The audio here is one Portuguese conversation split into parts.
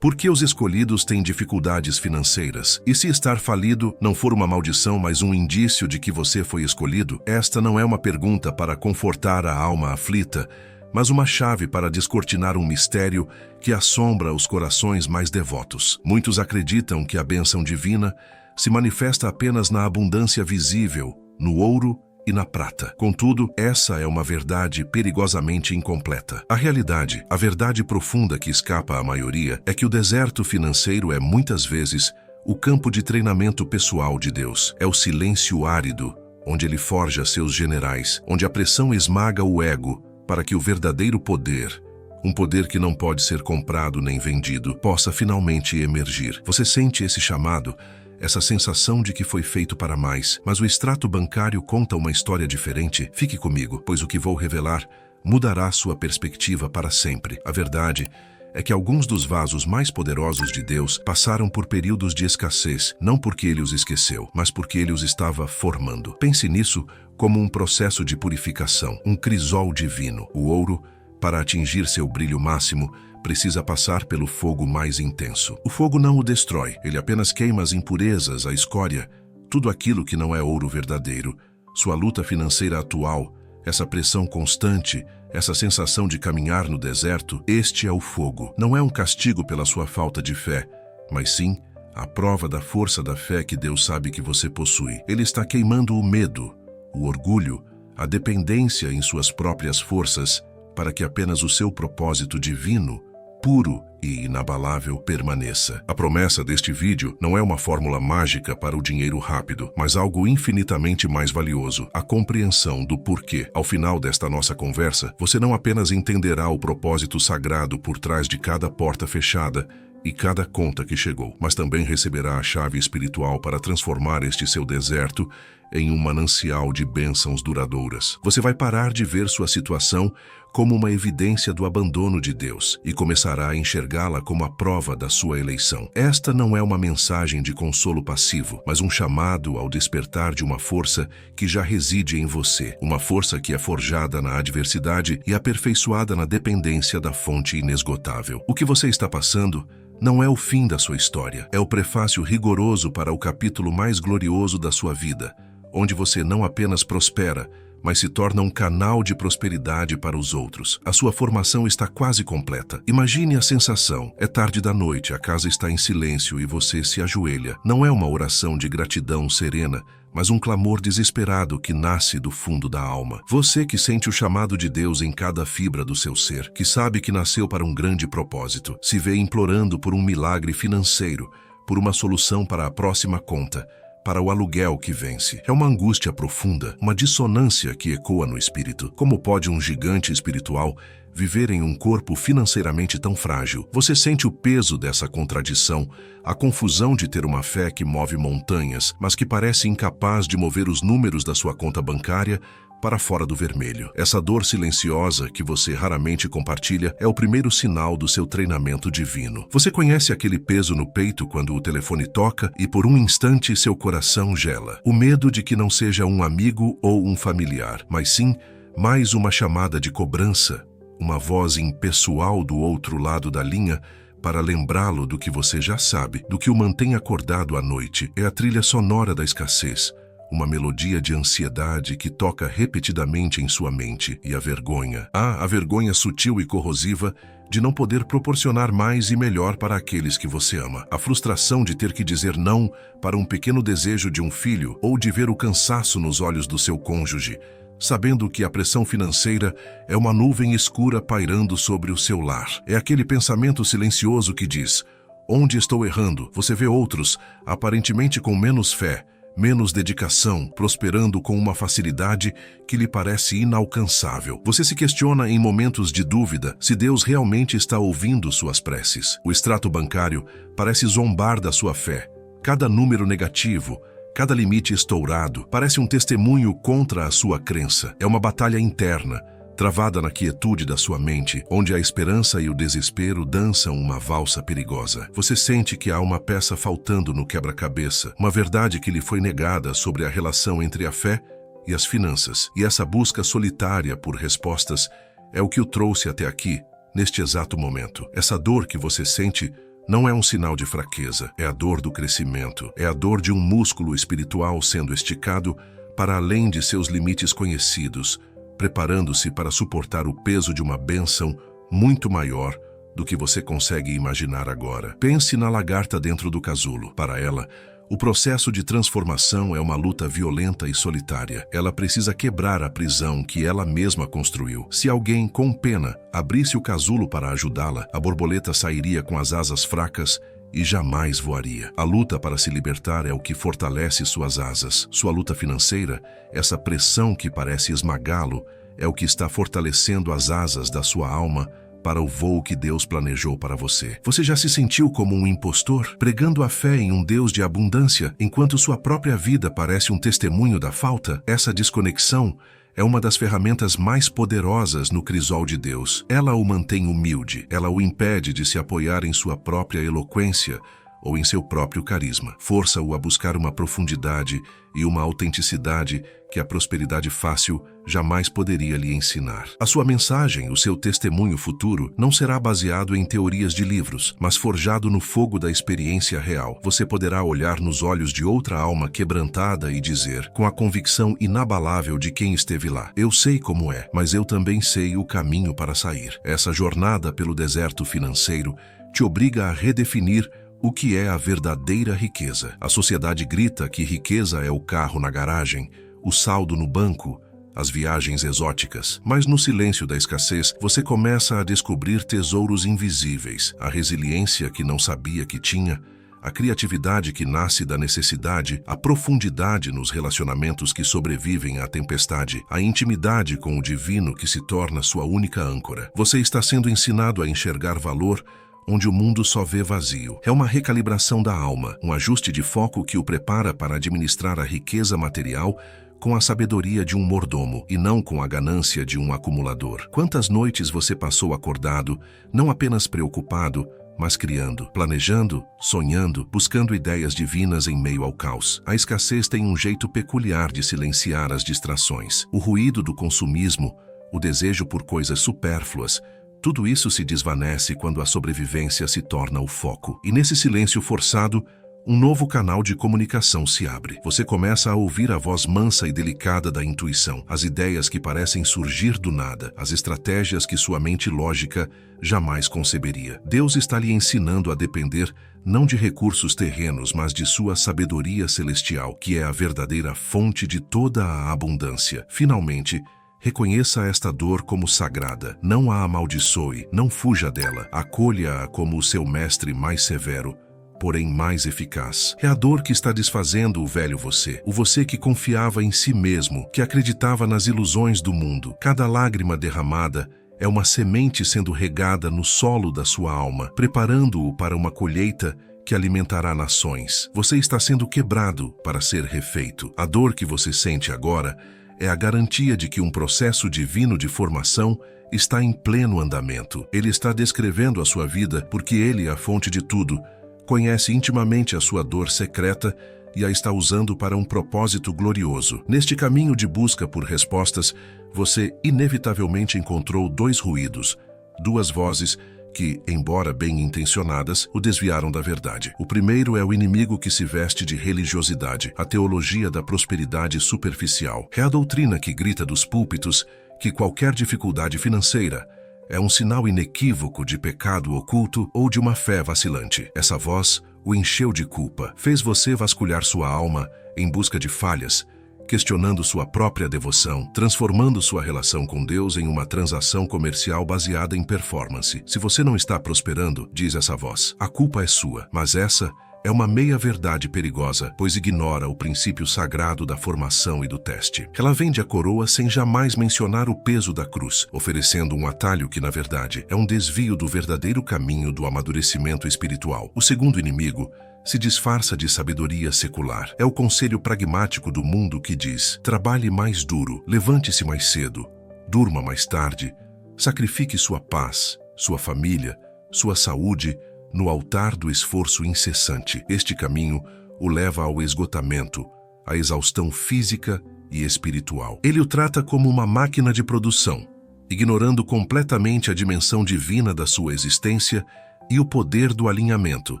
Por que os escolhidos têm dificuldades financeiras? E se estar falido não for uma maldição, mas um indício de que você foi escolhido? Esta não é uma pergunta para confortar a alma aflita, mas uma chave para descortinar um mistério que assombra os corações mais devotos. Muitos acreditam que a bênção divina se manifesta apenas na abundância visível, no ouro e na prata. Contudo, essa é uma verdade perigosamente incompleta. A realidade, a verdade profunda que escapa à maioria, é que o deserto financeiro é muitas vezes o campo de treinamento pessoal de Deus. É o silêncio árido, onde ele forja seus generais, onde a pressão esmaga o ego para que o verdadeiro poder, um poder que não pode ser comprado nem vendido, possa finalmente emergir. Você sente esse chamado? Essa sensação de que foi feito para mais, mas o extrato bancário conta uma história diferente? Fique comigo, pois o que vou revelar mudará sua perspectiva para sempre. A verdade é que alguns dos vasos mais poderosos de Deus passaram por períodos de escassez, não porque ele os esqueceu, mas porque ele os estava formando. Pense nisso como um processo de purificação, um crisol divino. O ouro, para atingir seu brilho máximo, precisa passar pelo fogo mais intenso. O fogo não o destrói, ele apenas queima as impurezas, a escória, tudo aquilo que não é ouro verdadeiro. Sua luta financeira atual, essa pressão constante, essa sensação de caminhar no deserto, este é o fogo. Não é um castigo pela sua falta de fé, mas sim a prova da força da fé que Deus sabe que você possui. Ele está queimando o medo, o orgulho, a dependência em suas próprias forças, para que apenas o seu propósito divino, puro e inabalável, permaneça. A promessa deste vídeo não é uma fórmula mágica para o dinheiro rápido, mas algo infinitamente mais valioso, a compreensão do porquê. Ao final desta nossa conversa, você não apenas entenderá o propósito sagrado por trás de cada porta fechada e cada conta que chegou, mas também receberá a chave espiritual para transformar este seu deserto em um manancial de bênçãos duradouras. Você vai parar de ver sua situação como uma evidência do abandono de Deus e começará a enxergá-la como a prova da sua eleição. Esta não é uma mensagem de consolo passivo, mas um chamado ao despertar de uma força que já reside em você, uma força que é forjada na adversidade e aperfeiçoada na dependência da fonte inesgotável. O que você está passando não é o fim da sua história, é o prefácio rigoroso para o capítulo mais glorioso da sua vida, onde você não apenas prospera, mas se torna um canal de prosperidade para os outros. A sua formação está quase completa. Imagine a sensação. É tarde da noite, a casa está em silêncio e você se ajoelha. Não é uma oração de gratidão serena, mas um clamor desesperado que nasce do fundo da alma. Você que sente o chamado de Deus em cada fibra do seu ser, que sabe que nasceu para um grande propósito, se vê implorando por um milagre financeiro, por uma solução para a próxima conta, para o aluguel que vence. É uma angústia profunda, uma dissonância que ecoa no espírito. Como pode um gigante espiritual viver em um corpo financeiramente tão frágil? Você sente o peso dessa contradição, a confusão de ter uma fé que move montanhas, mas que parece incapaz de mover os números da sua conta bancária para fora do vermelho. Essa dor silenciosa que você raramente compartilha é o primeiro sinal do seu treinamento divino. Você conhece aquele peso no peito quando o telefone toca e por um instante seu coração gela. O medo de que não seja um amigo ou um familiar, mas sim mais uma chamada de cobrança, uma voz impessoal do outro lado da linha para lembrá-lo do que você já sabe, do que o mantém acordado à noite. É a trilha sonora da escassez, uma melodia de ansiedade que toca repetidamente em sua mente. E a vergonha. A vergonha sutil e corrosiva de não poder proporcionar mais e melhor para aqueles que você ama. A frustração de ter que dizer não para um pequeno desejo de um filho ou de ver o cansaço nos olhos do seu cônjuge, sabendo que a pressão financeira é uma nuvem escura pairando sobre o seu lar. É aquele pensamento silencioso que diz: onde estou errando? Você vê outros, aparentemente com menos fé, menos dedicação, prosperando com uma facilidade que lhe parece inalcançável. Você se questiona em momentos de dúvida se Deus realmente está ouvindo suas preces. O extrato bancário parece zombar da sua fé. Cada número negativo, cada limite estourado, parece um testemunho contra a sua crença. É uma batalha interna, travada na quietude da sua mente, onde a esperança e o desespero dançam uma valsa perigosa. Você sente que há uma peça faltando no quebra-cabeça, uma verdade que lhe foi negada sobre a relação entre a fé e as finanças. E essa busca solitária por respostas é o que o trouxe até aqui, neste exato momento. Essa dor que você sente Não é um sinal de fraqueza, é a dor do crescimento, é a dor de um músculo espiritual sendo esticado para além de seus limites conhecidos, preparando-se para suportar o peso de uma bênção muito maior do que você consegue imaginar agora. Pense na lagarta dentro do casulo. Para ela, o processo de transformação é uma luta violenta e solitária. Ela precisa quebrar a prisão que ela mesma construiu. Se alguém, com pena, abrisse o casulo para ajudá-la, a borboleta sairia com as asas fracas e jamais voaria. A luta para se libertar é o que fortalece suas asas. Sua luta financeira, essa pressão que parece esmagá-lo, é o que está fortalecendo as asas da sua alma para o voo que Deus planejou para você. Você já se sentiu como um impostor, pregando a fé em um Deus de abundância, enquanto sua própria vida parece um testemunho da falta? Essa desconexão é uma das ferramentas mais poderosas no crisol de Deus. Ela o mantém humilde, ela o impede de se apoiar em sua própria eloquência ou em seu próprio carisma. Força-o a buscar uma profundidade e uma autenticidade que a prosperidade fácil jamais poderia lhe ensinar. A sua mensagem, o seu testemunho futuro, não será baseado em teorias de livros, mas forjado no fogo da experiência real. Você poderá olhar nos olhos de outra alma quebrantada e dizer, com a convicção inabalável de quem esteve lá: eu sei como é, mas eu também sei o caminho para sair. Essa jornada pelo deserto financeiro te obriga a redefinir o que é a verdadeira riqueza. A sociedade grita que riqueza é o carro na garagem, o saldo no banco, as viagens exóticas. Mas no silêncio da escassez, você começa a descobrir tesouros invisíveis, a resiliência que não sabia que tinha, a criatividade que nasce da necessidade, a profundidade nos relacionamentos que sobrevivem à tempestade, a intimidade com o divino que se torna sua única âncora. Você está sendo ensinado a enxergar valor onde o mundo só vê vazio. É uma recalibração da alma, um ajuste de foco que o prepara para administrar a riqueza material com a sabedoria de um mordomo e não com a ganância de um acumulador. Quantas noites você passou acordado, não apenas preocupado, mas criando, planejando, sonhando, buscando ideias divinas em meio ao caos? A escassez tem um jeito peculiar de silenciar as distrações. O ruído do consumismo, o desejo por coisas supérfluas, tudo isso se desvanece quando a sobrevivência se torna o foco. E nesse silêncio forçado, um novo canal de comunicação se abre. Você começa a ouvir a voz mansa e delicada da intuição, as ideias que parecem surgir do nada, as estratégias que sua mente lógica jamais conceberia. Deus está lhe ensinando a depender não de recursos terrenos, mas de sua sabedoria celestial, que é a verdadeira fonte de toda a abundância. Finalmente, reconheça esta dor como sagrada. Não a amaldiçoe, não fuja dela. Acolha-a como o seu mestre mais severo, porém mais eficaz. É a dor que está desfazendo o velho você, o você que confiava em si mesmo, que acreditava nas ilusões do mundo. Cada lágrima derramada é uma semente sendo regada no solo da sua alma, preparando-o para uma colheita que alimentará nações. Você está sendo quebrado para ser refeito. A dor que você sente agora é a garantia de que um processo divino de formação está em pleno andamento. Ele está descrevendo a sua vida porque ele é a fonte de tudo, conhece intimamente a sua dor secreta e a está usando para um propósito glorioso. Neste caminho de busca por respostas, você inevitavelmente encontrou dois ruídos, duas vozes que, embora bem intencionadas, o desviaram da verdade. O primeiro é o inimigo que se veste de religiosidade, a teologia da prosperidade superficial. É a doutrina que grita dos púlpitos que qualquer dificuldade financeira é um sinal inequívoco de pecado oculto ou de uma fé vacilante. Essa voz o encheu de culpa, fez você vasculhar sua alma em busca de falhas, questionando sua própria devoção, transformando sua relação com Deus em uma transação comercial baseada em performance. Se você não está prosperando, diz essa voz, a culpa é sua. Mas essa é uma meia-verdade perigosa, pois ignora o princípio sagrado da formação e do teste. Ela vende a coroa sem jamais mencionar o peso da cruz, oferecendo um atalho que, na verdade, é um desvio do verdadeiro caminho do amadurecimento espiritual. O segundo inimigo se disfarça de sabedoria secular. É o conselho pragmático do mundo que diz: trabalhe mais duro, levante-se mais cedo, durma mais tarde, sacrifique sua paz, sua família, sua saúde no altar do esforço incessante. Este caminho o leva ao esgotamento, à exaustão física e espiritual. Ele o trata como uma máquina de produção, ignorando completamente a dimensão divina da sua existência E o poder do alinhamento.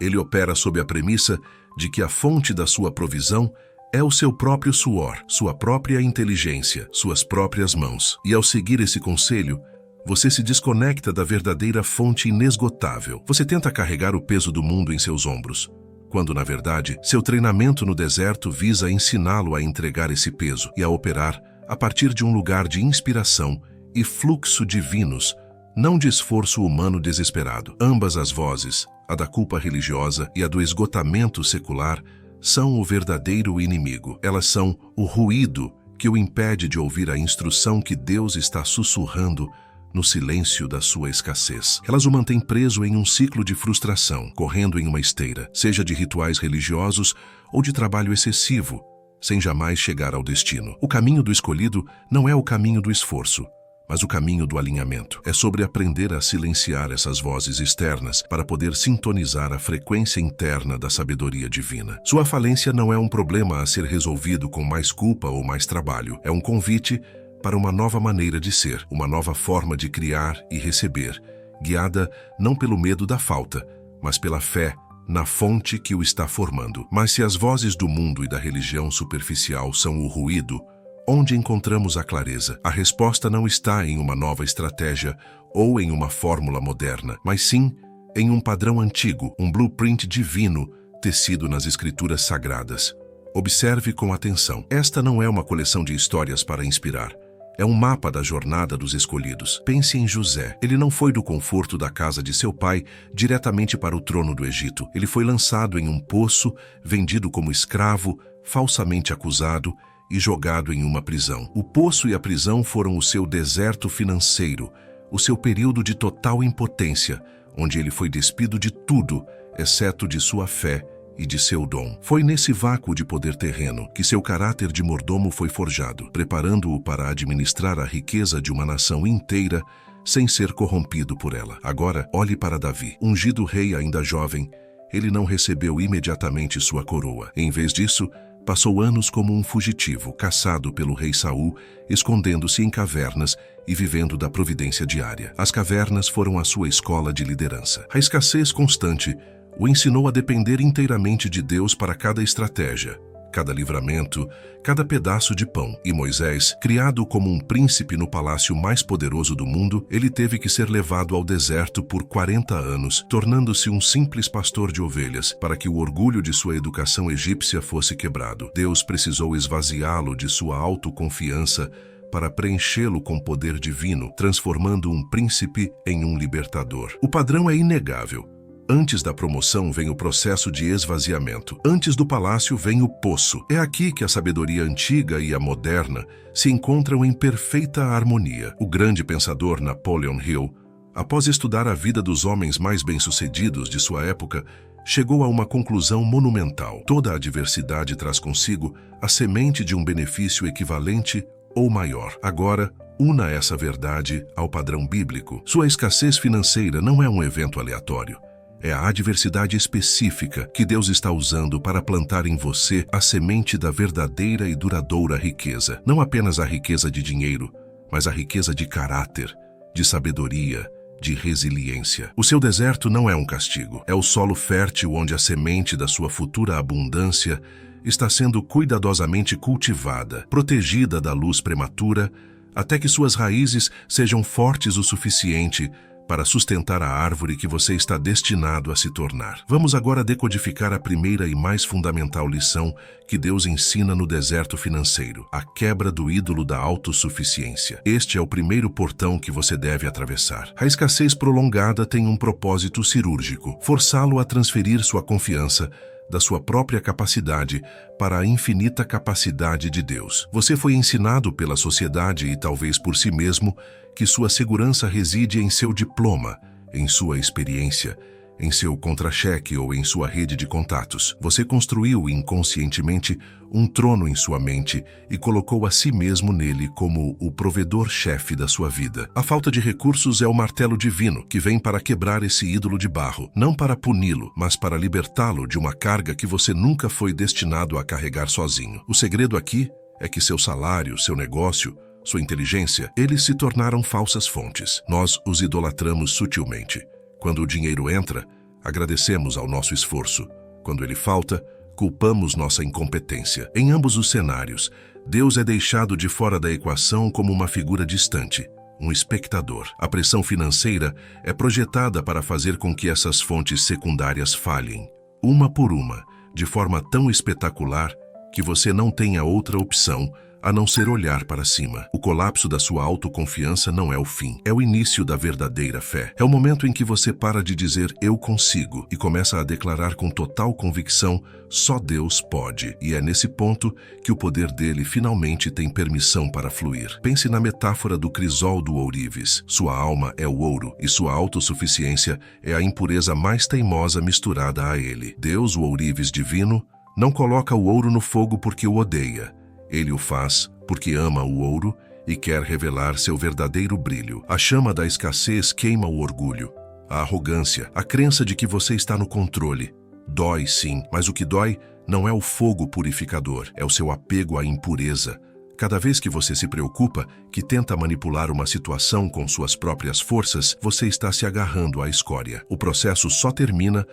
Ele opera sob a premissa de que a fonte da sua provisão é o seu próprio suor, sua própria inteligência, suas próprias mãos. E ao seguir esse conselho, você se desconecta da verdadeira fonte inesgotável. Você tenta carregar o peso do mundo em seus ombros, quando, na verdade, seu treinamento no deserto visa ensiná-lo a entregar esse peso e a operar a partir de um lugar de inspiração e fluxo divinos, não de esforço humano desesperado. Ambas as vozes, a da culpa religiosa e a do esgotamento secular, são o verdadeiro inimigo. Elas são o ruído que o impede de ouvir a instrução que Deus está sussurrando no silêncio da sua escassez. Elas o mantêm preso em um ciclo de frustração, correndo em uma esteira, seja de rituais religiosos ou de trabalho excessivo, sem jamais chegar ao destino. O caminho do escolhido não é o caminho do esforço, mas o caminho do alinhamento. É sobre aprender a silenciar essas vozes externas para poder sintonizar a frequência interna da sabedoria divina. Sua falência não é um problema a ser resolvido com mais culpa ou mais trabalho. É um convite para uma nova maneira de ser, uma nova forma de criar e receber, guiada não pelo medo da falta, mas pela fé na fonte que o está formando. Mas se as vozes do mundo e da religião superficial são o ruído, onde encontramos a clareza? A resposta não está em uma nova estratégia ou em uma fórmula moderna, mas sim em um padrão antigo, um blueprint divino tecido nas escrituras sagradas. Observe com atenção. Esta não é uma coleção de histórias para inspirar. É um mapa da jornada dos escolhidos. Pense em José. Ele não foi do conforto da casa de seu pai diretamente para o trono do Egito. Ele foi lançado em um poço, vendido como escravo, falsamente acusado e jogado em uma prisão. O poço e a prisão foram o seu deserto financeiro, o seu período de total impotência, onde ele foi despido de tudo, exceto de sua fé e de seu dom. Foi nesse vácuo de poder terreno que seu caráter de mordomo foi forjado, preparando-o para administrar a riqueza de uma nação inteira sem ser corrompido por ela. Agora, olhe para Davi. Ungido rei ainda jovem, ele não recebeu imediatamente sua coroa. Em vez disso, passou anos como um fugitivo, caçado pelo rei Saul, escondendo-se em cavernas e vivendo da providência diária. As cavernas foram a sua escola de liderança. A escassez constante o ensinou a depender inteiramente de Deus para cada estratégia, cada livramento, cada pedaço de pão. E Moisés, criado como um príncipe no palácio mais poderoso do mundo, ele teve que ser levado ao deserto por 40 anos, tornando-se um simples pastor de ovelhas, para que o orgulho de sua educação egípcia fosse quebrado. Deus precisou esvaziá-lo de sua autoconfiança para preenchê-lo com poder divino, transformando um príncipe em um libertador. O padrão é inegável. Antes da promoção vem o processo de esvaziamento. Antes do palácio vem o poço. É aqui que a sabedoria antiga e a moderna se encontram em perfeita harmonia. O grande pensador Napoleon Hill, após estudar a vida dos homens mais bem-sucedidos de sua época, chegou a uma conclusão monumental. Toda a adversidade traz consigo a semente de um benefício equivalente ou maior. Agora, una essa verdade ao padrão bíblico. Sua escassez financeira não é um evento aleatório. É a adversidade específica que Deus está usando para plantar em você a semente da verdadeira e duradoura riqueza. Não apenas a riqueza de dinheiro, mas a riqueza de caráter, de sabedoria, de resiliência. O seu deserto não é um castigo. É o solo fértil onde a semente da sua futura abundância está sendo cuidadosamente cultivada, protegida da luz prematura, até que suas raízes sejam fortes o suficiente para sustentar a árvore que você está destinado a se tornar. Vamos agora decodificar a primeira e mais fundamental lição que Deus ensina no deserto financeiro: a quebra do ídolo da autossuficiência. Este é o primeiro portão que você deve atravessar. A escassez prolongada tem um propósito cirúrgico: forçá-lo a transferir sua confiança da sua própria capacidade para a infinita capacidade de Deus. Você foi ensinado pela sociedade e talvez por si mesmo que sua segurança reside em seu diploma, em sua experiência, em seu contra-cheque ou em sua rede de contatos. Você construiu inconscientemente um trono em sua mente e colocou a si mesmo nele como o provedor-chefe da sua vida. A falta de recursos é o martelo divino que vem para quebrar esse ídolo de barro, não para puni-lo, mas para libertá-lo de uma carga que você nunca foi destinado a carregar sozinho. O segredo aqui é que seu salário, seu negócio, sua inteligência, eles se tornaram falsas fontes. Nós os idolatramos sutilmente, Quando o dinheiro entra, agradecemos ao nosso esforço. Quando ele falta, culpamos nossa incompetência. Em ambos os cenários, Deus é deixado de fora da equação como uma figura distante, um espectador. A pressão financeira é projetada para fazer com que essas fontes secundárias falhem, uma por uma, de forma tão espetacular que você não tenha outra opção a não ser olhar para cima. O colapso da sua autoconfiança não é o fim, é o início da verdadeira fé. É o momento em que você para de dizer "eu consigo" e começa a declarar com total convicção "só Deus pode". E é nesse ponto que o poder dele finalmente tem permissão para fluir. Pense na metáfora do crisol do ourives. Sua alma é o ouro e sua autossuficiência é a impureza mais teimosa misturada a ele. Deus, o ourives divino, não coloca o ouro no fogo porque o odeia. Ele o faz porque ama o ouro e quer revelar seu verdadeiro brilho. A chama da escassez queima o orgulho, a arrogância, a crença de que você está no controle. Dói sim, mas o que dói não é o fogo purificador, é o seu apego à impureza. Cada vez que você se preocupa, que tenta manipular uma situação com suas próprias forças, você está se agarrando à escória. O processo só termina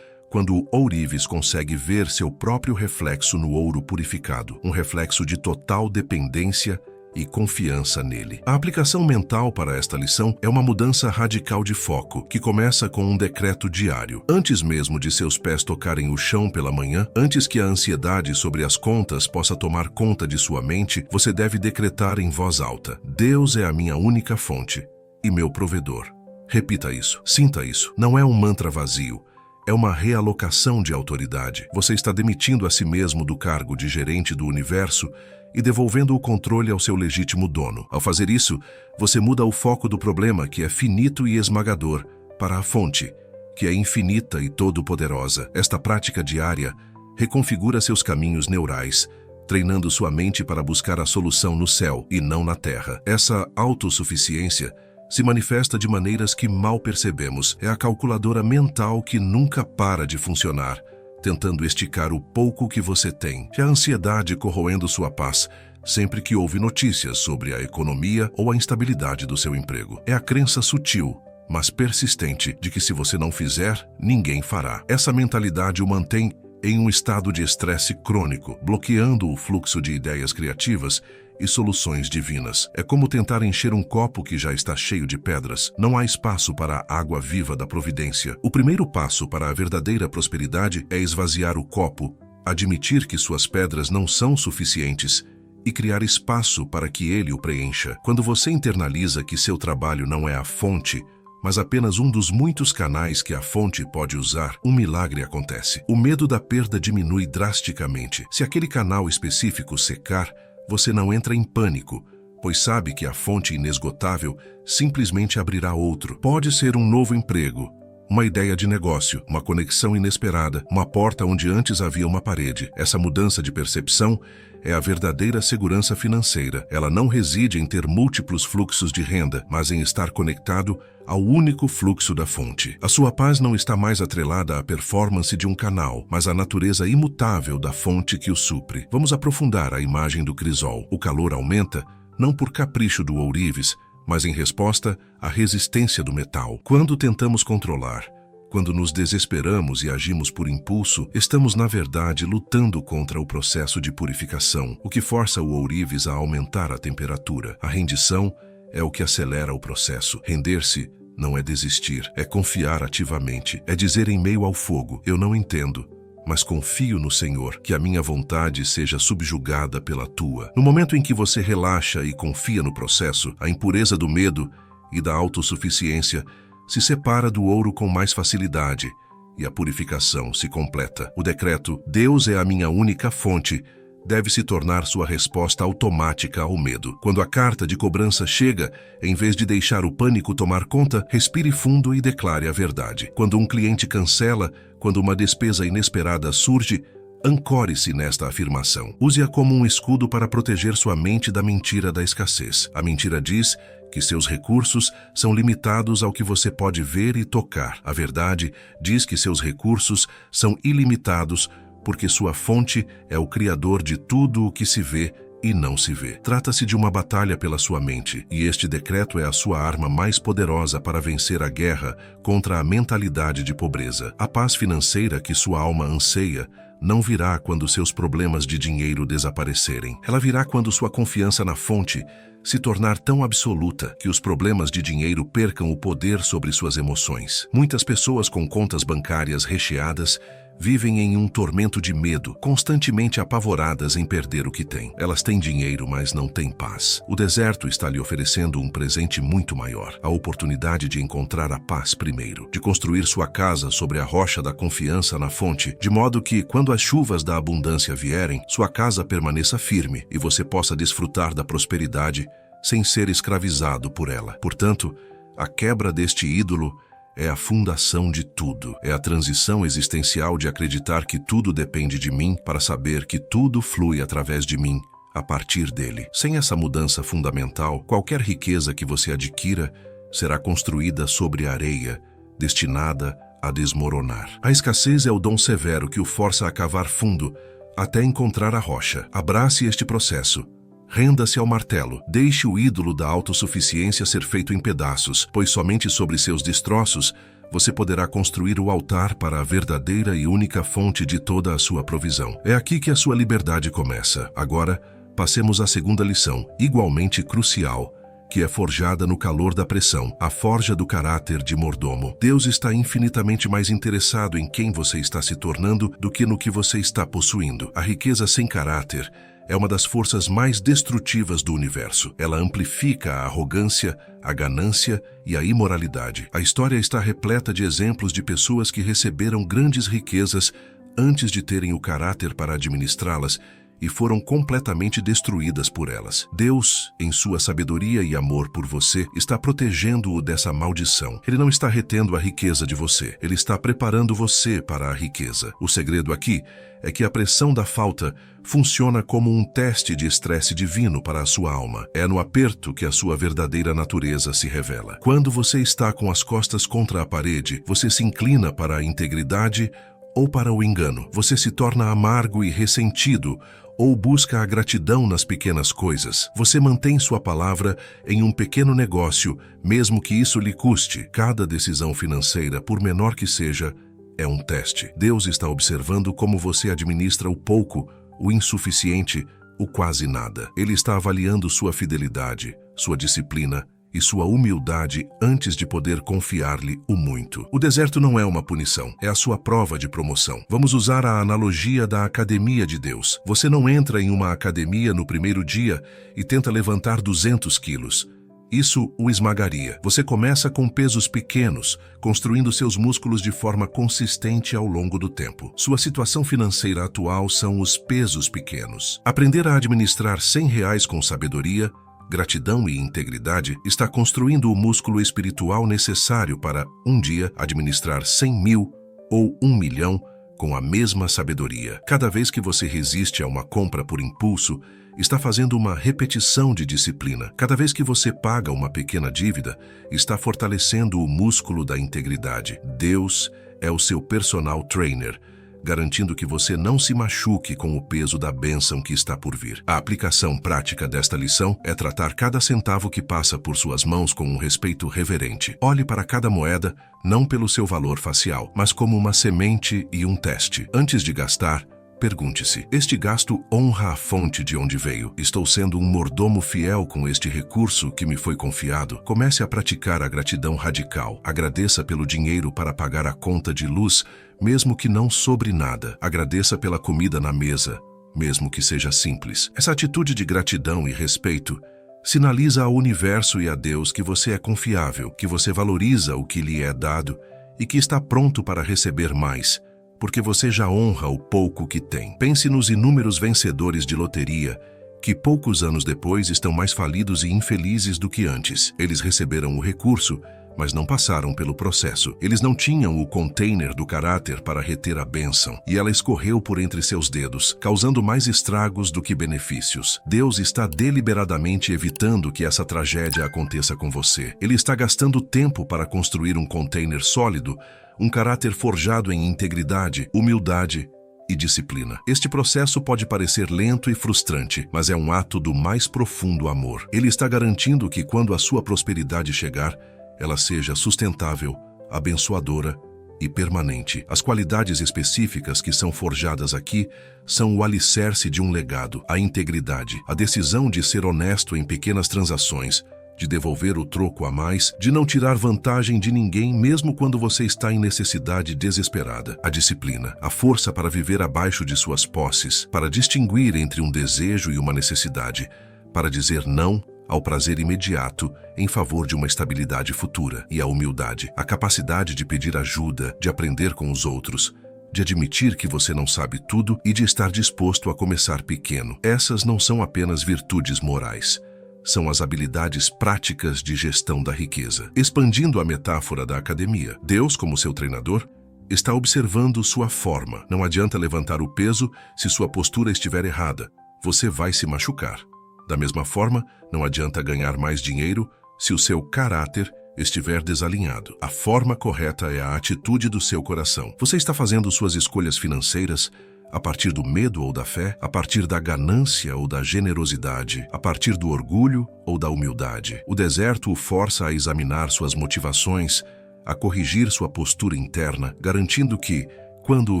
quando o ourives consegue ver seu próprio reflexo no ouro purificado, um reflexo de total dependência e confiança nele. A aplicação mental para esta lição é uma mudança radical de foco, que começa com um decreto diário. Antes mesmo de seus pés tocarem o chão pela manhã, antes que a ansiedade sobre as contas possa tomar conta de sua mente, você deve decretar em voz alta: Deus é a minha única fonte e meu provedor. Repita isso, sinta isso. Não é um mantra vazio. É uma realocação de autoridade. Você está demitindo a si mesmo do cargo de gerente do universo e devolvendo o controle ao seu legítimo dono. Ao fazer isso, você muda o foco do problema, que é finito e esmagador, para a fonte, que é infinita e todo-poderosa. Esta prática diária reconfigura seus caminhos neurais, treinando sua mente para buscar a solução no céu e não na terra. Essa autossuficiência se manifesta de maneiras que mal percebemos. É a calculadora mental que nunca para de funcionar, tentando esticar o pouco que você tem. É a ansiedade corroendo sua paz sempre que ouve notícias sobre a economia ou a instabilidade do seu emprego. É a crença sutil, mas persistente, de que se você não fizer, ninguém fará. Essa mentalidade o mantém em um estado de estresse crônico, bloqueando o fluxo de ideias criativas e soluções divinas. É como tentar encher um copo que já está cheio de pedras. Não há espaço para a água viva da providência. O primeiro passo para a verdadeira prosperidade é esvaziar o copo, admitir que suas pedras não são suficientes e criar espaço para que ele o preencha. Quando você internaliza que seu trabalho não é a fonte, mas apenas um dos muitos canais que a fonte pode usar, um milagre acontece. O medo da perda diminui drasticamente. Se aquele canal específico secar, você não entra em pânico, pois sabe que a fonte inesgotável simplesmente abrirá outro. Pode ser um novo emprego, uma ideia de negócio, uma conexão inesperada, uma porta onde antes havia uma parede. Essa mudança de percepção é a verdadeira segurança financeira. Ela não reside em ter múltiplos fluxos de renda, mas em estar conectado ao único fluxo da fonte. A sua paz não está mais atrelada à performance de um canal, mas à natureza imutável da fonte que o supre. Vamos aprofundar a imagem do crisol. O calor aumenta, não por capricho do ourives, mas em resposta à resistência do metal. Quando tentamos controlar, quando nos desesperamos e agimos por impulso, estamos, na verdade, lutando contra o processo de purificação, o que força o ourives a aumentar a temperatura. A rendição é o que acelera o processo. Render-se não é desistir, é confiar ativamente, é dizer em meio ao fogo: eu não entendo, mas confio no Senhor, que a minha vontade seja subjugada pela tua. No momento em que você relaxa e confia no processo, a impureza do medo e da autossuficiência se separa do ouro com mais facilidade e a purificação se completa. O decreto "Deus é a minha única fonte" deve se tornar sua resposta automática ao medo. Quando a carta de cobrança chega, em vez de deixar o pânico tomar conta, respire fundo e declare a verdade. Quando um cliente cancela, quando uma despesa inesperada surge, ancore-se nesta afirmação. Use-a como um escudo para proteger sua mente da mentira da escassez. A mentira diz que seus recursos são limitados ao que você pode ver e tocar. A verdade diz que seus recursos são ilimitados porque sua fonte é o Criador de tudo o que se vê e não se vê. Trata-se de uma batalha pela sua mente, e este decreto é a sua arma mais poderosa para vencer a guerra contra a mentalidade de pobreza. A paz financeira que sua alma anseia não virá quando seus problemas de dinheiro desaparecerem. Ela virá quando sua confiança na fonte se tornar tão absoluta que os problemas de dinheiro percam o poder sobre suas emoções. Muitas pessoas com contas bancárias recheadas vivem em um tormento de medo, constantemente apavoradas em perder o que têm. Elas têm dinheiro, mas não têm paz. O deserto está lhe oferecendo um presente muito maior, a oportunidade de encontrar a paz primeiro, de construir sua casa sobre a rocha da confiança na fonte, de modo que, quando as chuvas da abundância vierem, sua casa permaneça firme e você possa desfrutar da prosperidade sem ser escravizado por ela. Portanto, a quebra deste ídolo é a fundação de tudo. É a transição existencial de acreditar que tudo depende de mim para saber que tudo flui através de mim, a partir dele. Sem essa mudança fundamental, qualquer riqueza que você adquira será construída sobre areia, destinada a desmoronar. A escassez é o dom severo que o força a cavar fundo até encontrar a rocha. Abrace este processo. Renda-se ao martelo. Deixe o ídolo da autossuficiência ser feito em pedaços, pois somente sobre seus destroços você poderá construir o altar para a verdadeira e única fonte de toda a sua provisão. É aqui que a sua liberdade começa. Agora, passemos à segunda lição, igualmente crucial, que é forjada no calor da pressão, a forja do caráter de mordomo. Deus está infinitamente mais interessado em quem você está se tornando do que no que você está possuindo. A riqueza sem caráter é uma das forças mais destrutivas do universo. Ela amplifica a arrogância, a ganância e a imoralidade. A história está repleta de exemplos de pessoas que receberam grandes riquezas antes de terem o caráter para administrá-las e foram completamente destruídas por elas. Deus, em sua sabedoria e amor por você, está protegendo-o dessa maldição. Ele não está retendo a riqueza de você. Ele está preparando você para a riqueza. O segredo aqui é que a pressão da falta funciona como um teste de estresse divino para a sua alma. É no aperto que a sua verdadeira natureza se revela. Quando você está com as costas contra a parede, você se inclina para a integridade ou para o engano. Você se torna amargo e ressentido, ou busca a gratidão nas pequenas coisas. Você mantém sua palavra em um pequeno negócio, mesmo que isso lhe custe. Cada decisão financeira, por menor que seja, é um teste. Deus está observando como você administra o pouco, o insuficiente, o quase nada. Ele está avaliando sua fidelidade, sua disciplina e sua humildade antes de poder confiar-lhe o muito. O deserto não é uma punição, é a sua prova de promoção. Vamos usar a analogia da academia de Deus. Você não entra em uma academia no primeiro dia e tenta levantar 200 quilos. Isso o esmagaria. Você começa com pesos pequenos, construindo seus músculos de forma consistente ao longo do tempo. Sua situação financeira atual são os pesos pequenos. Aprender a administrar R$ 100 com sabedoria, gratidão e integridade está construindo o músculo espiritual necessário para, um dia, administrar 100 mil ou 1 milhão com a mesma sabedoria. Cada vez que você resiste a uma compra por impulso, está fazendo uma repetição de disciplina. Cada vez que você paga uma pequena dívida, está fortalecendo o músculo da integridade. Deus é o seu personal trainer, garantindo que você não se machuque com o peso da bênção que está por vir. A aplicação prática desta lição é tratar cada centavo que passa por suas mãos com um respeito reverente. Olhe para cada moeda, não pelo seu valor facial, mas como uma semente e um teste. Antes de gastar, pergunte-se: este gasto honra a fonte de onde veio? Estou sendo um mordomo fiel com este recurso que me foi confiado? Comece a praticar a gratidão radical. Agradeça pelo dinheiro para pagar a conta de luz, mesmo que não sobre nada. Agradeça pela comida na mesa, mesmo que seja simples. Essa atitude de gratidão e respeito sinaliza ao universo e a Deus que você é confiável, que você valoriza o que lhe é dado e que está pronto para receber mais, porque você já honra o pouco que tem. Pense nos inúmeros vencedores de loteria que poucos anos depois estão mais falidos e infelizes do que antes. Eles receberam o recurso, mas não passaram pelo processo. Eles não tinham o container do caráter para reter a bênção, e ela escorreu por entre seus dedos, causando mais estragos do que benefícios. Deus está deliberadamente evitando que essa tragédia aconteça com você. Ele está gastando tempo para construir um container sólido, um caráter forjado em integridade, humildade e disciplina. Este processo pode parecer lento e frustrante, mas é um ato do mais profundo amor. Ele está garantindo que quando a sua prosperidade chegar, ela seja sustentável, abençoadora e permanente. As qualidades específicas que são forjadas aqui são o alicerce de um legado, a integridade, a decisão de ser honesto em pequenas transações, de devolver o troco a mais, de não tirar vantagem de ninguém mesmo quando você está em necessidade desesperada. A disciplina, a força para viver abaixo de suas posses, para distinguir entre um desejo e uma necessidade, para dizer não ao prazer imediato em favor de uma estabilidade futura, e a humildade, a capacidade de pedir ajuda, de aprender com os outros, de admitir que você não sabe tudo e de estar disposto a começar pequeno. Essas não são apenas virtudes morais. São as habilidades práticas de gestão da riqueza. Expandindo a metáfora da academia, Deus, como seu treinador, está observando sua forma. Não adianta levantar o peso se sua postura estiver errada. Você vai se machucar. Da mesma forma, não adianta ganhar mais dinheiro se o seu caráter estiver desalinhado. A forma correta é a atitude do seu coração. Você está fazendo suas escolhas financeiras a partir do medo ou da fé, a partir da ganância ou da generosidade, a partir do orgulho ou da humildade. O deserto o força a examinar suas motivações, a corrigir sua postura interna, garantindo que, quando o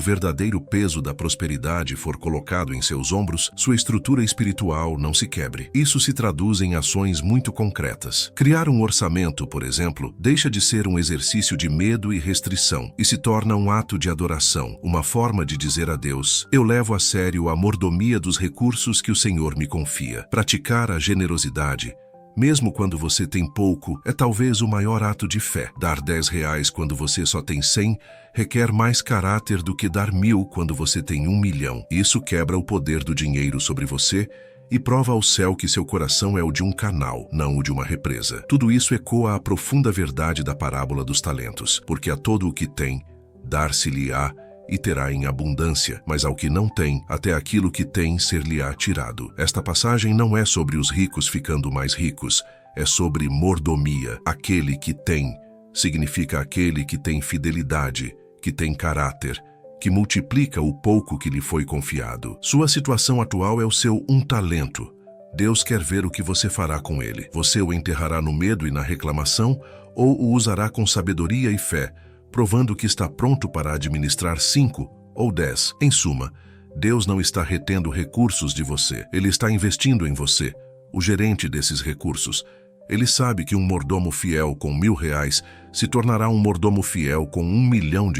verdadeiro peso da prosperidade for colocado em seus ombros, sua estrutura espiritual não se quebre. Isso se traduz em ações muito concretas. Criar um orçamento, por exemplo, deixa de ser um exercício de medo e restrição e se torna um ato de adoração, uma forma de dizer a Deus: eu levo a sério a mordomia dos recursos que o Senhor me confia. Praticar a generosidade, mesmo quando você tem pouco, é talvez o maior ato de fé. Dar R$10 quando você só tem 100 requer mais caráter do que dar 1.000 quando você tem 1 milhão. Isso quebra o poder do dinheiro sobre você e prova ao céu que seu coração é o de um canal, não o de uma represa. Tudo isso ecoa a profunda verdade da parábola dos talentos, porque a todo o que tem, dar-se-lhe-á e terá em abundância, mas ao que não tem, até aquilo que tem ser-lhe-á tirado. Esta passagem não é sobre os ricos ficando mais ricos, é sobre mordomia. Aquele que tem significa aquele que tem fidelidade, que tem caráter, que multiplica o pouco que lhe foi confiado. Sua situação atual é o seu talento. Deus quer ver o que você fará com ele. Você o enterrará no medo e na reclamação, ou o usará com sabedoria e fé, provando que está pronto para administrar 5 ou 10. Em suma, Deus não está retendo recursos de você. Ele está investindo em você, o gerente desses recursos. Ele sabe que um mordomo fiel com R$1.000 se tornará um mordomo fiel com R$1 milhão.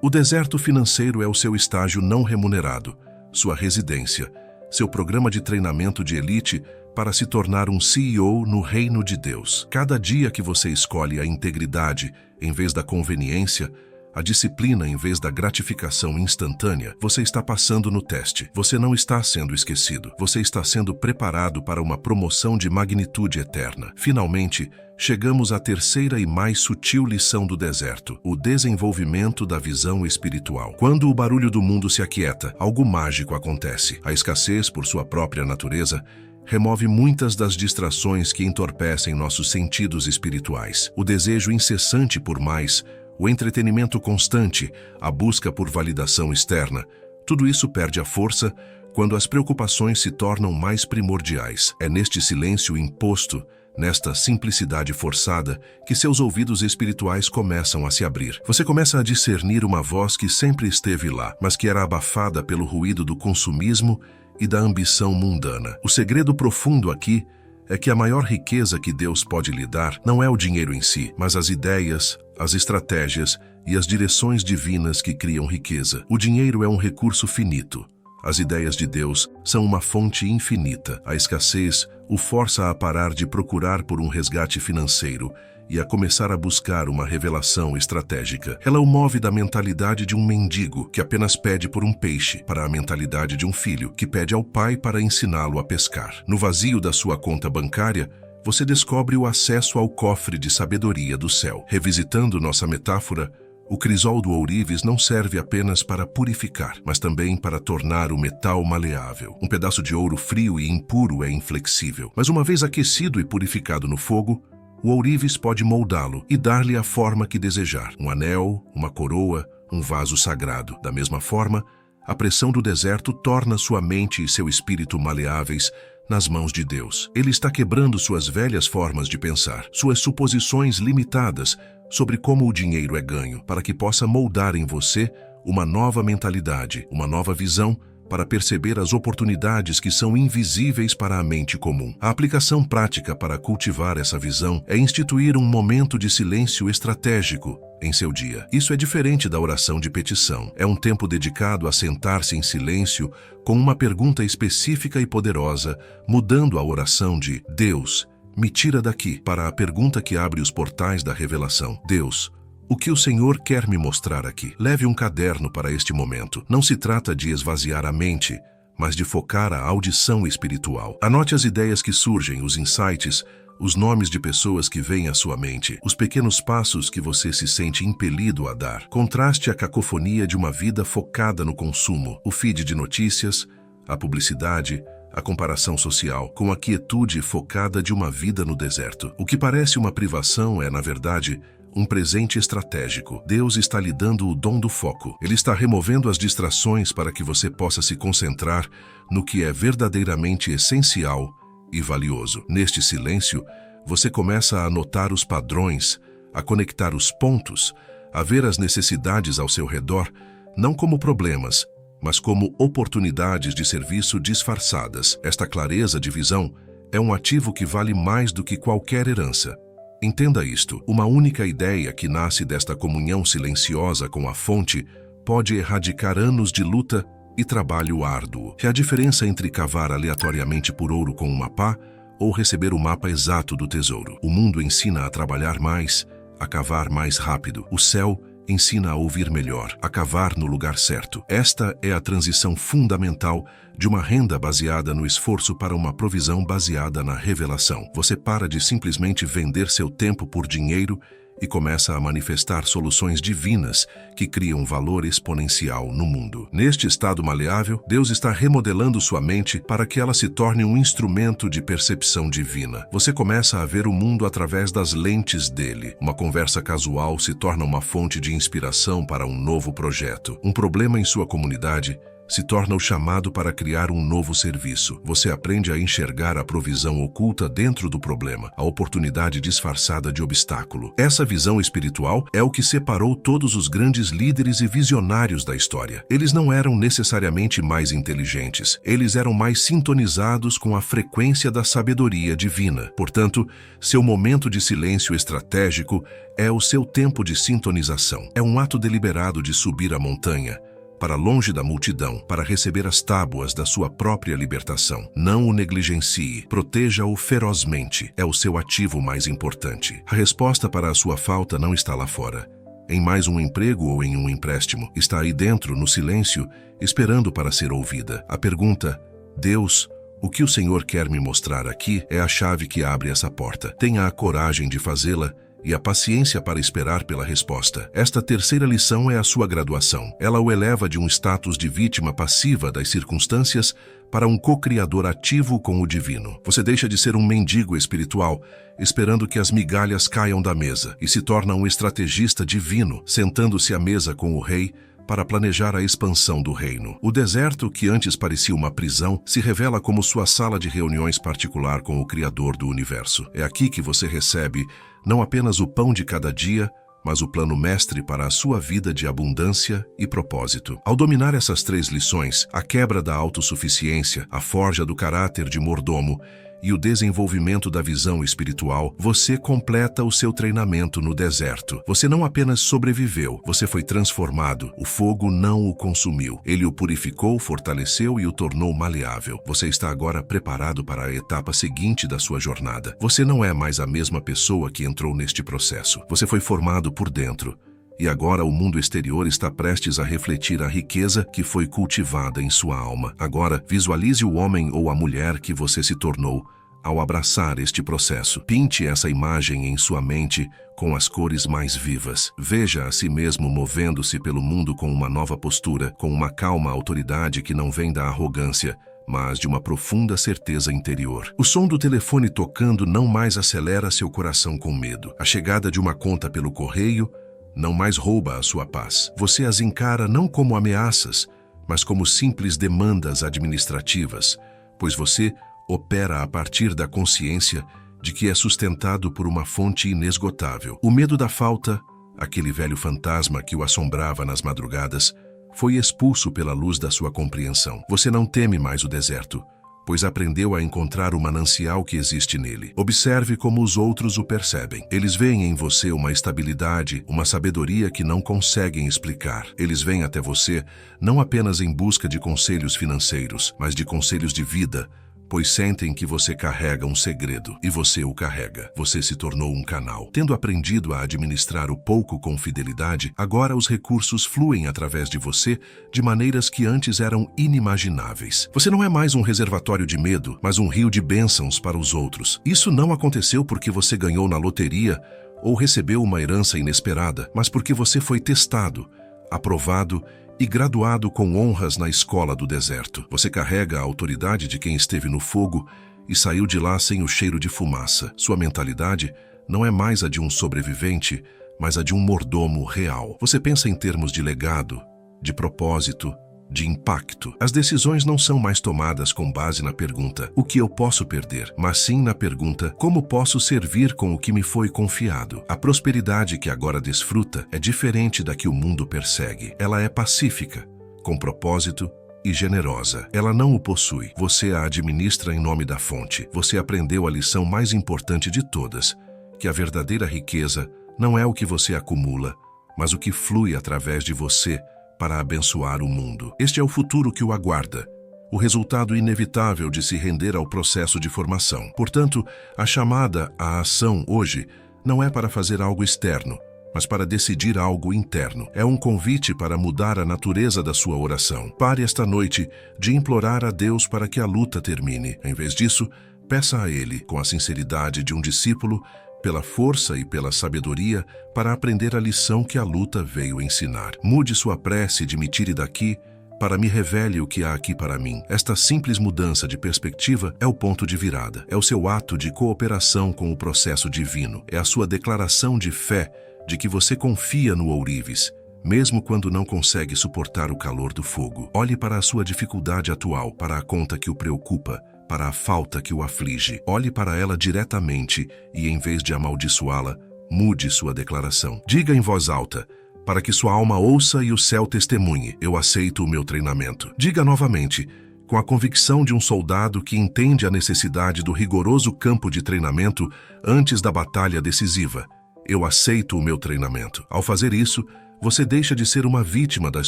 O deserto financeiro é o seu estágio não remunerado, sua residência, seu programa de treinamento de elite para se tornar um CEO no reino de Deus. Cada dia que você escolhe a integridade em vez da conveniência, a disciplina em vez da gratificação instantânea, você está passando no teste. Você não está sendo esquecido. Você está sendo preparado para uma promoção de magnitude eterna. Finalmente, chegamos à terceira e mais sutil lição do deserto: o desenvolvimento da visão espiritual. Quando o barulho do mundo se aquieta, algo mágico acontece. A escassez, por sua própria natureza, remove muitas das distrações que entorpecem nossos sentidos espirituais. O desejo incessante por mais, o entretenimento constante, a busca por validação externa, tudo isso perde a força quando as preocupações se tornam mais primordiais. É neste silêncio imposto, nesta simplicidade forçada, que seus ouvidos espirituais começam a se abrir. Você começa a discernir uma voz que sempre esteve lá, mas que era abafada pelo ruído do consumismo e da ambição mundana. O segredo profundo aqui é que a maior riqueza que Deus pode lhe dar não é o dinheiro em si, mas as ideias, as estratégias e as direções divinas que criam riqueza. O dinheiro é um recurso finito. As ideias de Deus são uma fonte infinita. A escassez o força a parar de procurar por um resgate financeiro e a começar a buscar uma revelação estratégica. Ela o move da mentalidade de um mendigo que apenas pede por um peixe para a mentalidade de um filho que pede ao pai para ensiná-lo a pescar. No vazio da sua conta bancária, você descobre o acesso ao cofre de sabedoria do céu. Revisitando nossa metáfora, o crisol do ourives não serve apenas para purificar, mas também para tornar o metal maleável. Um pedaço de ouro frio e impuro é inflexível, mas uma vez aquecido e purificado no fogo, o ourives pode moldá-lo e dar-lhe a forma que desejar. Um anel, uma coroa, um vaso sagrado. Da mesma forma, A pressão do deserto torna sua mente e seu espírito maleáveis nas mãos de Deus. Ele está quebrando suas velhas formas de pensar, suas suposições limitadas sobre como o dinheiro é ganho, para que possa moldar em você uma nova mentalidade, uma nova visão para perceber as oportunidades que são invisíveis para a mente comum. A aplicação prática para cultivar essa visão é instituir um momento de silêncio estratégico em seu dia. Isso é diferente da oração de petição. É um tempo dedicado a sentar-se em silêncio com uma pergunta específica e poderosa, mudando a oração de "Deus, me tira daqui" para a pergunta que abre os portais da revelação. "Deus, o que o Senhor quer me mostrar aqui?" Leve um caderno para este momento. Não se trata de esvaziar a mente, mas de focar a audição espiritual. Anote as ideias que surgem, os insights, os nomes de pessoas que vêm à sua mente, os pequenos passos que você se sente impelido a dar. Contraste a cacofonia de uma vida focada no consumo, o feed de notícias, a publicidade, a comparação social, com a quietude focada de uma vida no deserto. O que parece uma privação é, na verdade, um presente estratégico. Deus está lhe dando o dom do foco. Ele está removendo as distrações para que você possa se concentrar no que é verdadeiramente essencial e valioso. Neste silêncio, você começa a notar os padrões, a conectar os pontos, a ver as necessidades ao seu redor, não como problemas, mas como oportunidades de serviço disfarçadas. Esta clareza de visão é um ativo que vale mais do que qualquer herança. Entenda isto: uma única ideia que nasce desta comunhão silenciosa com a fonte pode erradicar anos de luta e trabalho árduo. É a diferença entre cavar aleatoriamente por ouro com uma pá ou receber o mapa exato do tesouro. O mundo ensina a trabalhar mais, a cavar mais rápido. O céu ensina a ouvir melhor, a cavar no lugar certo. Esta é a transição fundamental de uma renda baseada no esforço para uma provisão baseada na revelação. Você para de simplesmente vender seu tempo por dinheiro e começa a manifestar soluções divinas que criam valor exponencial no mundo. Neste estado maleável, Deus está remodelando sua mente para que ela se torne um instrumento de percepção divina. Você começa a ver o mundo através das lentes dele. Uma conversa casual se torna uma fonte de inspiração para um novo projeto. Um problema em sua comunidade se torna o chamado para criar um novo serviço. Você aprende a enxergar a provisão oculta dentro do problema, a oportunidade disfarçada de obstáculo. Essa visão espiritual é o que separou todos os grandes líderes e visionários da história. Eles não eram necessariamente mais inteligentes, eles eram mais sintonizados com a frequência da sabedoria divina. Portanto, seu momento de silêncio estratégico é o seu tempo de sintonização. É um ato deliberado de subir a montanha, para longe da multidão, para receber as tábuas da sua própria libertação. Não o negligencie, proteja-o ferozmente. É o seu ativo mais importante. A resposta para a sua falta não está lá fora, em mais um emprego ou em um empréstimo. Está aí dentro, no silêncio, esperando para ser ouvida. A pergunta, "Deus, o que o Senhor quer me mostrar aqui?" é a chave que abre essa porta. Tenha a coragem de fazê-la e a paciência para esperar pela resposta. Esta terceira lição é a sua graduação. Ela o eleva de um status de vítima passiva das circunstâncias para um co-criador ativo com o divino. Você deixa de ser um mendigo espiritual, esperando que as migalhas caiam da mesa, e se torna um estrategista divino, sentando-se à mesa com o rei para planejar a expansão do reino. O deserto, que antes parecia uma prisão, se revela como sua sala de reuniões particular com o Criador do universo. É aqui que você recebe não apenas o pão de cada dia, mas o plano mestre para a sua vida de abundância e propósito. Ao dominar essas três lições, a quebra da autossuficiência, a forja do caráter de mordomo e o desenvolvimento da visão espiritual, você completa o seu treinamento no deserto. Você não apenas sobreviveu, você foi transformado. O fogo não o consumiu. Ele o purificou, fortaleceu e o tornou maleável. Você está agora preparado para a etapa seguinte da sua jornada. Você não é mais a mesma pessoa que entrou neste processo. Você foi formado por dentro. E agora o mundo exterior está prestes a refletir a riqueza que foi cultivada em sua alma. Agora, visualize o homem ou a mulher que você se tornou ao abraçar este processo. Pinte essa imagem em sua mente com as cores mais vivas. Veja a si mesmo movendo-se pelo mundo com uma nova postura, com uma calma autoridade que não vem da arrogância, mas de uma profunda certeza interior. O som do telefone tocando não mais acelera seu coração com medo. A chegada de uma conta pelo correio não mais rouba a sua paz. Você as encara não como ameaças, mas como simples demandas administrativas, pois você opera a partir da consciência de que é sustentado por uma fonte inesgotável. O medo da falta, aquele velho fantasma que o assombrava nas madrugadas, foi expulso pela luz da sua compreensão. Você não teme mais o deserto, pois aprendeu a encontrar o manancial que existe nele. Observe como os outros o percebem. Eles veem em você uma estabilidade, uma sabedoria que não conseguem explicar. Eles vêm até você não apenas em busca de conselhos financeiros, mas de conselhos de vida, pois sentem que você carrega um segredo, e você o carrega. Você se tornou um canal. Tendo aprendido a administrar o pouco com fidelidade, agora os recursos fluem através de você de maneiras que antes eram inimagináveis. Você não é mais um reservatório de medo, mas um rio de bênçãos para os outros. Isso não aconteceu porque você ganhou na loteria ou recebeu uma herança inesperada, mas porque você foi testado, aprovado e graduado com honras na escola do deserto. Você carrega a autoridade de quem esteve no fogo e saiu de lá sem o cheiro de fumaça. Sua mentalidade não é mais a de um sobrevivente, mas a de um mordomo real. Você pensa em termos de legado, de propósito, de impacto. As decisões não são mais tomadas com base na pergunta "o que eu posso perder?", mas sim na pergunta "como posso servir com o que me foi confiado?". A prosperidade que agora desfruta é diferente da que o mundo persegue. Ela é pacífica, com propósito e generosa. Ela não o possui. Você a administra em nome da fonte. Você aprendeu a lição mais importante de todas, que a verdadeira riqueza não é o que você acumula, mas o que flui através de você para abençoar o mundo. Este é o futuro que o aguarda, o resultado inevitável de se render ao processo de formação. Portanto, a chamada à ação hoje não é para fazer algo externo, mas para decidir algo interno. É um convite para mudar a natureza da sua oração. Pare esta noite de implorar a Deus para que a luta termine. Em vez disso, peça a Ele, com a sinceridade de um discípulo, pela força e pela sabedoria, para aprender a lição que a luta veio ensinar. Mude sua prece de "me tire daqui" para "me revele o que há aqui para mim". Esta simples mudança de perspectiva é o ponto de virada. É o seu ato de cooperação com o processo divino. É a sua declaração de fé de que você confia no ourives, mesmo quando não consegue suportar o calor do fogo. Olhe para a sua dificuldade atual, para a conta que o preocupa, para a falta que o aflige. Olhe para ela diretamente e, em vez de amaldiçoá-la, mude sua declaração. Diga em voz alta, para que sua alma ouça e o céu testemunhe: "Eu aceito o meu treinamento". Diga novamente, com a convicção de um soldado que entende a necessidade do rigoroso campo de treinamento antes da batalha decisiva: "Eu aceito o meu treinamento". Ao fazer isso, você deixa de ser uma vítima das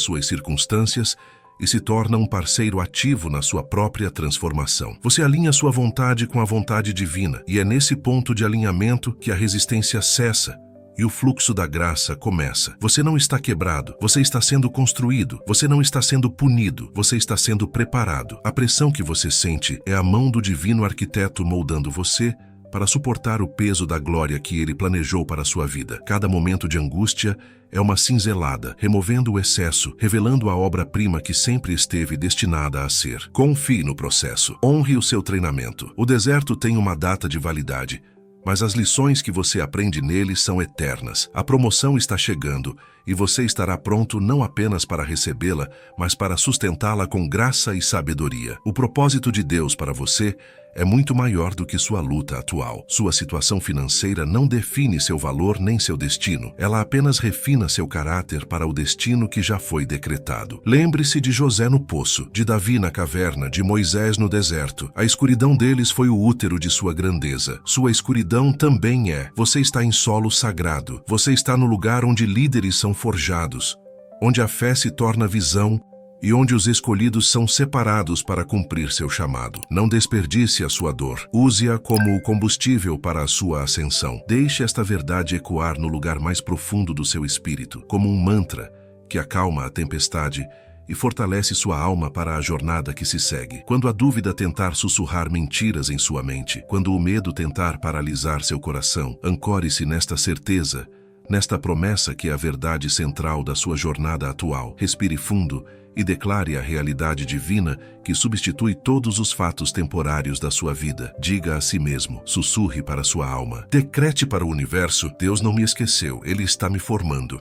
suas circunstâncias e se torna um parceiro ativo na sua própria transformação. Você alinha sua vontade com a vontade divina, e é nesse ponto de alinhamento que a resistência cessa e o fluxo da graça começa. Você não está quebrado, você está sendo construído, você não está sendo punido, você está sendo preparado. A pressão que você sente é a mão do divino arquiteto moldando você para suportar o peso da glória que ele planejou para a sua vida. Cada momento de angústia é uma cinzelada, removendo o excesso, revelando a obra-prima que sempre esteve destinada a ser. Confie no processo. Honre o seu treinamento. O deserto tem uma data de validade, mas as lições que você aprende nele são eternas. A promoção está chegando e você estará pronto não apenas para recebê-la, mas para sustentá-la com graça e sabedoria. O propósito de Deus para você é muito maior do que sua luta atual. Sua situação financeira não define seu valor nem seu destino. Ela apenas refina seu caráter para o destino que já foi decretado. Lembre-se de José no poço, de Davi na caverna, de Moisés no deserto. A escuridão deles foi o útero de sua grandeza. Sua escuridão também é. Você está em solo sagrado. Você está no lugar onde líderes são forjados, onde a fé se torna visão e onde os escolhidos são separados para cumprir seu chamado. Não desperdice a sua dor. Use-a como o combustível para a sua ascensão. Deixe esta verdade ecoar no lugar mais profundo do seu espírito, como um mantra que acalma a tempestade e fortalece sua alma para a jornada que se segue. Quando a dúvida tentar sussurrar mentiras em sua mente, quando o medo tentar paralisar seu coração, ancore-se nesta certeza, nesta promessa que é a verdade central da sua jornada atual. Respire fundo e declare a realidade divina que substitui todos os fatos temporários da sua vida. Diga a si mesmo, sussurre para sua alma. Decrete para o universo: Deus não me esqueceu, Ele está me formando.